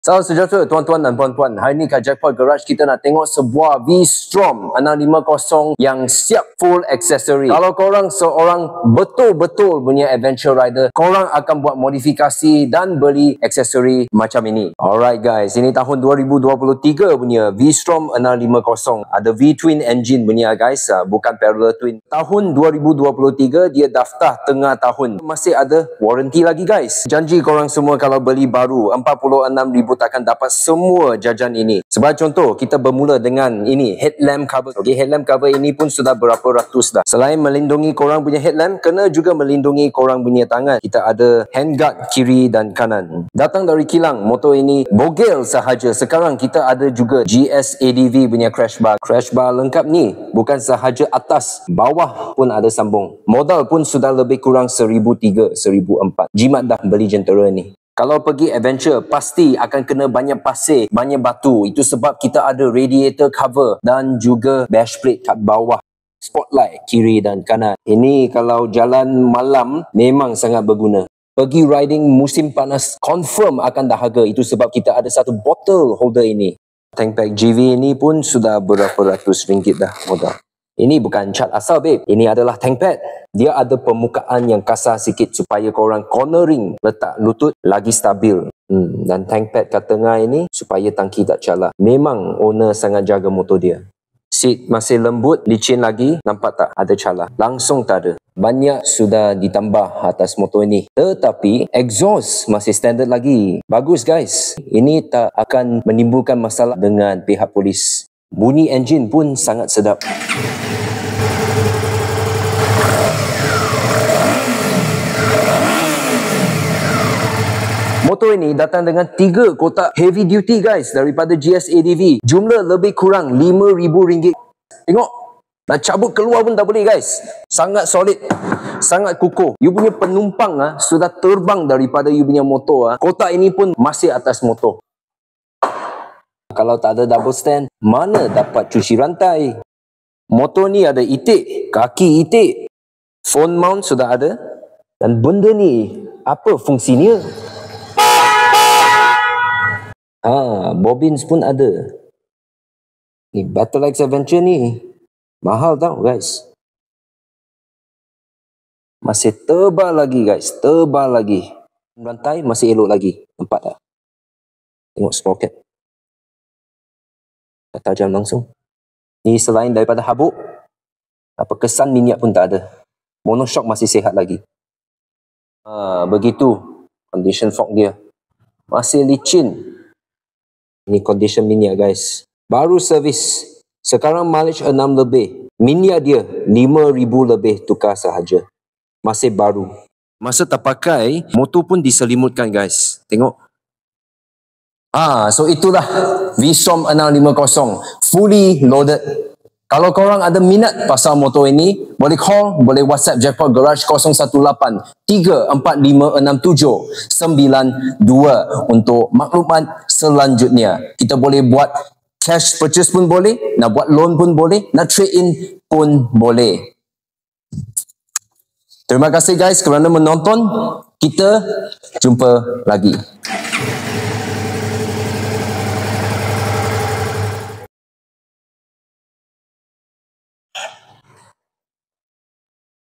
Salam sejahtera tuan-tuan dan puan-puan. Hari ni kat Jackpot Garage kita nak tengok sebuah V-Strom 650 yang siap full aksesori. Kalau korang seorang betul-betul punya adventure rider, korang akan buat modifikasi dan beli aksesori macam ini. Alright guys, ini tahun 2023 punya V-Strom 650. Ada V-Twin engine punya guys, bukan parallel twin. Tahun 2023 dia daftar tengah tahun. Masih ada warranty lagi guys. Janji korang semua kalau beli baru 46,000 takkan dapat semua jajan ini. Sebagai contoh, kita bermula dengan ini, headlamp cover. Okay, headlamp cover ini pun sudah berapa ratus dah. Selain melindungi korang punya headlamp, kena juga melindungi korang punya tangan. Kita ada handguard kiri dan kanan. Datang dari kilang, motor ini bogel sahaja. Sekarang kita ada juga GS ADV punya crash bar. Crash bar lengkap ni, bukan sahaja atas, bawah pun ada sambung. Modal pun sudah lebih kurang 1,300, 1,400. Jimat dah beli jentera ni. Kalau pergi adventure, pasti akan kena banyak pasir, banyak batu. Itu sebab kita ada radiator cover dan juga dash plate kat bawah. Spotlight kiri dan kanan. Ini kalau jalan malam memang sangat berguna. Pergi riding musim panas, confirm akan dahaga. Itu sebab kita ada satu bottle holder ini. Tank pack GV ini pun sudah berapa ratus ringgit dah modal. Ini bukan cat asal babe. Ini adalah tank pad. Dia ada permukaan yang kasar sikit supaya korang cornering, letak lutut lagi stabil. Dan tank pad kat tengah ini supaya tangki tak calar. Memang owner sangat jaga motor dia. Seat masih lembut, licin lagi. Nampak tak ada calar? Langsung tak ada. Banyak sudah ditambah atas motor ini. Tetapi exhaust masih standard lagi. Bagus guys. Ini tak akan menimbulkan masalah dengan pihak polis. Bunyi enjin pun sangat sedap. Motor ini datang dengan 3 kotak heavy duty guys daripada GS ADV. Jumlah lebih kurang RM5,000. Tengok, nak cabut keluar pun tak boleh guys. Sangat solid, sangat kukuh. You punya penumpang sudah terbang daripada you punya motor. Kotak ini pun masih atas motor. Kalau tak ada double stand, mana dapat cuci rantai? Motor ni ada itik, kaki itik. Phone mount sudah ada. Dan benda ni, apa fungsinya? Bobins pun ada. Ni Battle Axe Adventure ni mahal tau guys. Masih tebal lagi guys, tebal lagi. Rantai masih elok lagi. Nampak tak? Tengok sprocket. Tak tajam langsung. Ni selain daripada habuk, apa kesan minyak pun tak ada. Monoshock masih sihat lagi. Begitu condition fork dia. Masih licin. Ini condition minyak guys. Baru servis. Sekarang mileage 6 lebih. Minyak dia 5,000 lebih tukar sahaja. Masih baru. Masa tak pakai, motor pun diselimutkan guys. Tengok. So itulah V-Strom 650 fully loaded. Kalau korang ada minat pasal motor ini, boleh call, boleh WhatsApp Jackpot Garage 018 34567 92 untuk maklumat selanjutnya. Kita boleh buat cash purchase pun boleh, nak buat loan pun boleh, nak trade in pun boleh. Terima kasih guys kerana menonton. Kita jumpa lagi.